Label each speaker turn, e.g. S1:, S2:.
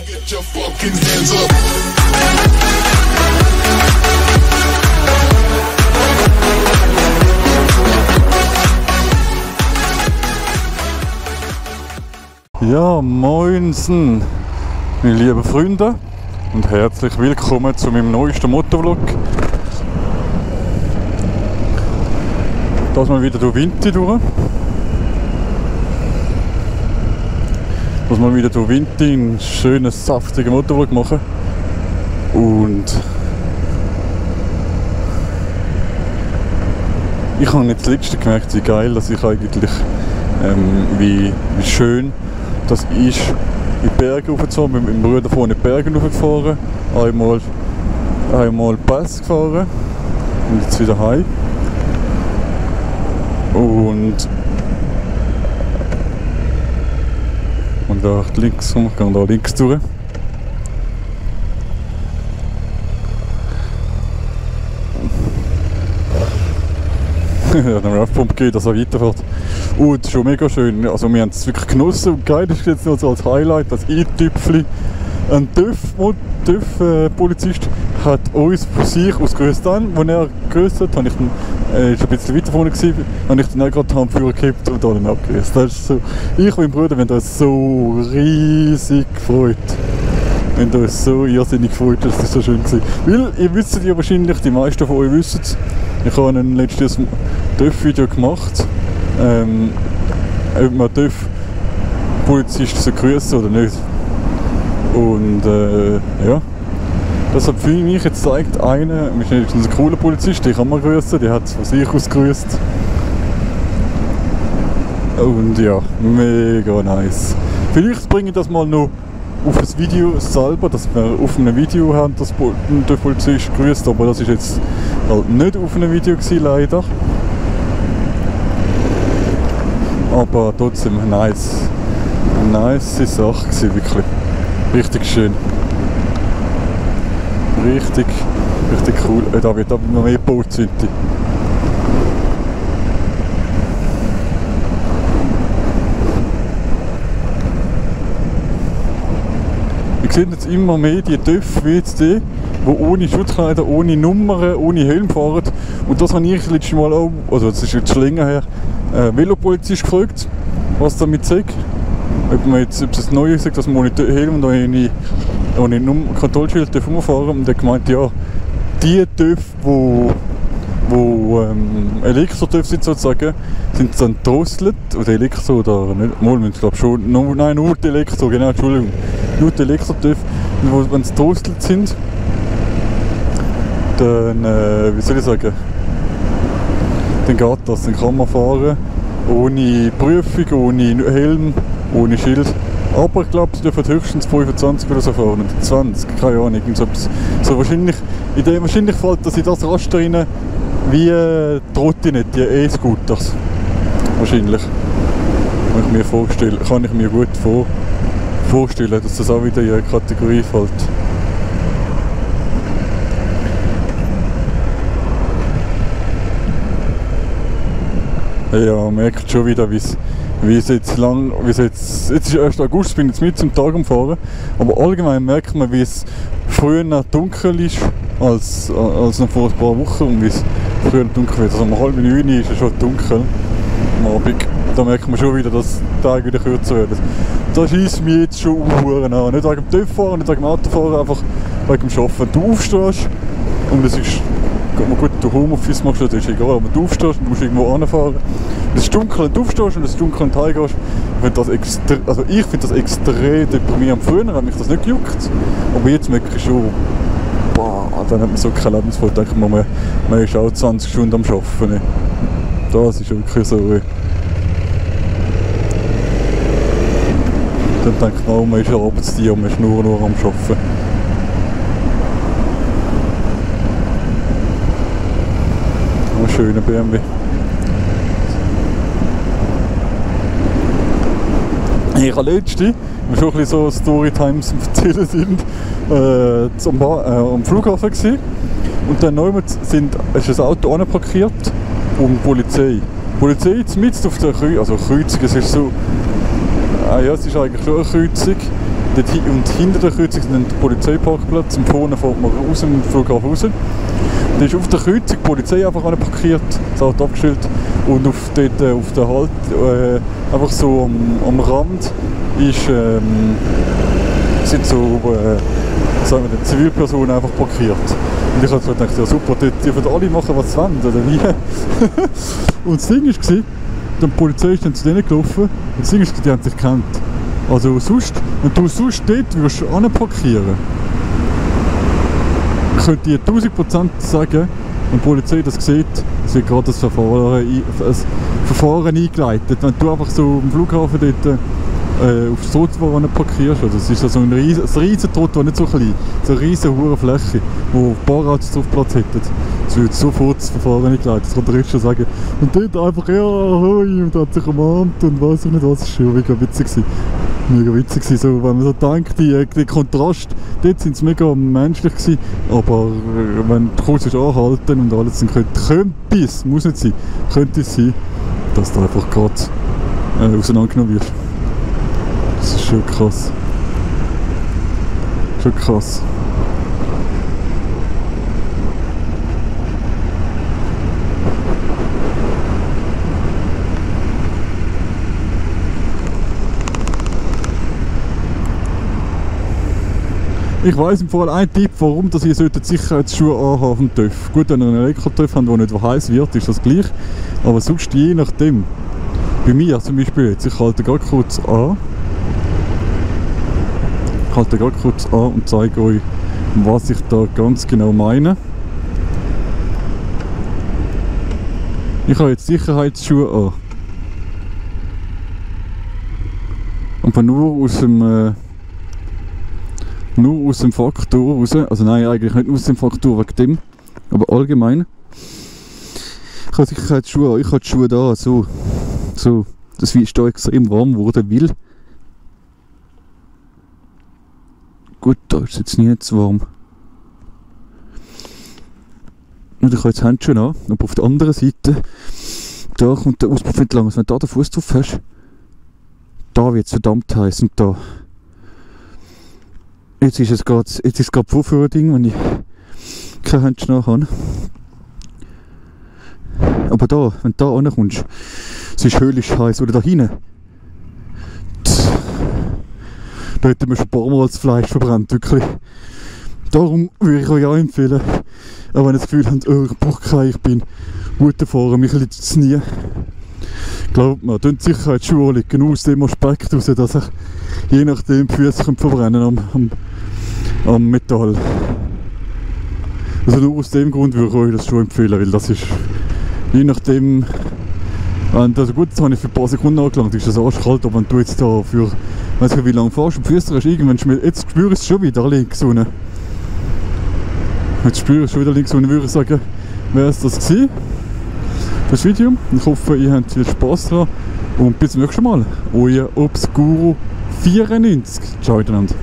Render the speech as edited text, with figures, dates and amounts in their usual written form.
S1: Get your fucking hands up.
S2: Ja, moinsen, meine lieben Freunde und herzlich willkommen zu meinem neuesten Motovlog. Das mal wieder durch Winter durch. Dass wir wieder durch Winter einen schönen, saftigen Motorvlog machen. Und ich habe jetzt das letzte gemerkt, wie geil das ich eigentlich, wie schön das ist, in die Berge raufzufahren. Mit meinem Bruder vorne in die Berge raufgefahren, einmal Pass gefahren und jetzt wieder heim. Und da links rum, ich gehe da links durch. Ja, dann haben wir Aufpumpe gegeben, dass er weiterfährt. Und das ist schon mega schön. Also wir haben es wirklich genossen und geil. Das ist jetzt noch so als Highlight, das E-Tüpfli. Ein TÜV-Polizist hat uns von sich aus grüßt an. Als er grüßt hat, habe ich dann, ist ein bisschen weiter vorne gewesen, habe ich dann auch gerade die Handführer gekippt und dann abgrüßt. Das ist so, ich und mein Bruder, wir haben uns so riesig gefreut. Wir haben uns so irrsinnig gefreut, dass das so schön war. Weil, ihr wisst ja wahrscheinlich, die meisten von euch wissen es, ich habe ein letztes TÜV-Video gemacht, ob man TÜV-Polizisten grüßen oder nicht. Und ja, das hat für mich jetzt gezeigt, einer, ist nicht ein cooler Polizist, den kann man grüßen, der hat es von sich aus grüßt. Und ja, mega nice. Vielleicht bringe ich das mal noch auf das Video selber, dass wir auf einem Video haben, dass der Polizist grüßt, aber das ist jetzt halt nicht auf einem Video gewesen, leider. Aber trotzdem nice. Eine nice Sache gewesen, wirklich. Richtig schön. Richtig cool. Da wird aber noch mehr gebaut. Wir sehen jetzt immer mehr die TÜV wie jetzt die ohne Schutzkleider, ohne Nummern, ohne Helm fahren. Und das habe ich letztes Mal auch, also das ist jetzt schon länger her, Velopolizist gefragt, was damit sagt. Ob es das Neue sagt, dass man ohne Helm und ohne Kontrollschild rumfahren darf. Und er gemeint, ja, die TÜV, wo Elektro-TÜV sind sozusagen, sind dann drosselt, oder Elektro oder nicht, mal, ich glaube schon, nein, nur die Elektro, genau, Entschuldigung, nur die Elektro-TÜV, wenn sie drosselt sind, dann, wie soll ich sagen, dann geht das, dann kann man fahren, ohne Prüfung, ohne Helm, ohne Schild. Aber ich glaube, sie dürfen höchstens 25 oder so fahren, oder 20, keine Ahnung. So wahrscheinlich, in dem wahrscheinlich fällt das in das Raster rein, wie Trottinett, die E-Scooters. Wahrscheinlich. Kann ich mir gut vorstellen, dass das auch wieder in eine Kategorie fällt. Ja, man merkt schon wieder, wie es jetzt ist 1. August, bin jetzt mit zum Tag umfahren, aber allgemein merkt man, wie es früher noch dunkel ist als noch vor ein paar Wochen und wie es früher dunkel wird. Also um 8:30 ist es schon dunkel am Abend. Da merkt man schon wieder, dass die Tage wieder kürzer werden. Das scheisst mich jetzt schon an. Nicht wegen dem TÜV-Fahren, nicht wegen dem Autofahren, einfach wegen dem Arbeiten. Wenn du aufstehst und es ist gut, du Homeoffice machst, das ist egal, aber du aufstehst und musst irgendwo hinfahren. Es ist dunkel und du aufstehst und es ist dunkel und du heimgehst. Ich finde das extrem deprimierend. Früher hat mich das nicht gejuckt, aber jetzt merke ich schon, boah, dann hat man so keine Lebensfreude. Da denkt man ist auch 20 Stunden am Arbeiten. Das ist wirklich so. Dann denkt man, man ist ein Arbeitstier und man ist nur am Arbeiten. Ein schöner BMW. Ich habe letztens, wir schon ein bisschen so Storytimes am Erzählen sind, am Flughafen gewesen. Und dann ist ein Auto anparkiert und die Polizei. Die Polizei ist mitten auf der Kreuzung, es ist so, ja, es ist eigentlich schon eine Kreuzung. Und hinter der Kreuzung ist dann der Polizeiparkplatz und vorne fährt man aus dem Flughafen raus. Da ist auf der Kreuzung die Polizei einfach parkiert, das Auto abgestellt und auf der Halt, einfach so am Rand sind so sagen wir, Zivilpersonen einfach parkiert. Und ich habe so gedacht, ja super, die dürfen alle machen, was sie wollen, oder wie? Und das Ding war, die Polizei ist dann zu denen gelaufen und das Ding ist, die haben sich gekannt. Also sonst, wenn du sonst dort würdest parkieren, könnte ich 1000% sagen, wenn die Polizei das sieht, sie hat gerade das Verfahren eingeleitet. Wenn du einfach so am Flughafen dort auf das Trottoir parkierst, also es ist so ein riesen Trottoir, nicht so klein, so eine riesen hohe Fläche, wo ein paar Autos drauf Platz hätten. Es wird sofort das Verfahren eingeleitet, das kann der Richter sagen. Und dort einfach, ja, hoi, und hat sich umarmt und weiss ich nicht was, das war schon mega witzig. Mega witzig, so, wenn man so denkt, der Kontrast, dort waren sie mega menschlich gewesen, aber wenn du kurz anhalten und alles, dann könnte es, muss nicht sein, könnte es sein, dass du einfach gerade auseinandergenommen wirst. Das ist schon krass. Schon krass. Ich weiss im Fall einen Tipp, warum dass ihr Sicherheitsschuhe anhaben auf dem TÜV. Gut, wenn ihr einen Elektro-TÜV habt, der nicht heiß wird, ist das gleich. Aber sonst je nachdem. Bei mir zum Beispiel jetzt, ich halte gerade kurz an. Und zeige euch, was ich da ganz genau meine. Ich habe jetzt Sicherheitsschuhe an. Aber nur aus dem Faktor raus, also nein, eigentlich nicht aus dem Faktor wegen dem, aber allgemein. Ich habe Sicherheitsschuhe an, ich habe die Schuhe da, so, das ist da extrem warm geworden, weil gut, da ist es jetzt nicht zu warm. Und ich habe jetzt Handschuhe an, aber auf der anderen Seite, da kommt der Auspuff entlang, also wenn du da den Fuß drauf hast, da wird es verdammt heiß und da. Jetzt ist es gerade Vorführerding, wenn ich keine Handschuhe habe. Aber da, wenn du da rankommst, es ist höllisch heiß. Oder da hinten. Da hätten wir schon ein paar Mal das Fleisch verbrannt, wirklich. Darum würde ich euch auch empfehlen, auch wenn ihr das Gefühl habt, oh, ich brauche keinen, ich bin guter Fahrer, mich liegt es nie. Glaubt mir, die Sicherheitsschuhe liegen aus dem Aspekt heraus, dass ich je nachdem die Füße verbrennen am Metall. Also nur aus dem Grund würde ich euch das schon empfehlen, weil das ist je nachdem, also gut, das habe ich für ein paar Sekunden angelangt, ist das arschkalt, aber wenn du jetzt da für, weiss ich wie lange fährst und die Füße hast, irgendwann jetzt spüre ich es schon wieder links unten. Jetzt spüre ich es schon wieder links unten, würde ich sagen, wäre es das gewesen, das Video. Ich hoffe, ihr habt viel Spaß dran und bis zum nächsten Mal. Euer Obscuro 94. Ciao miteinander.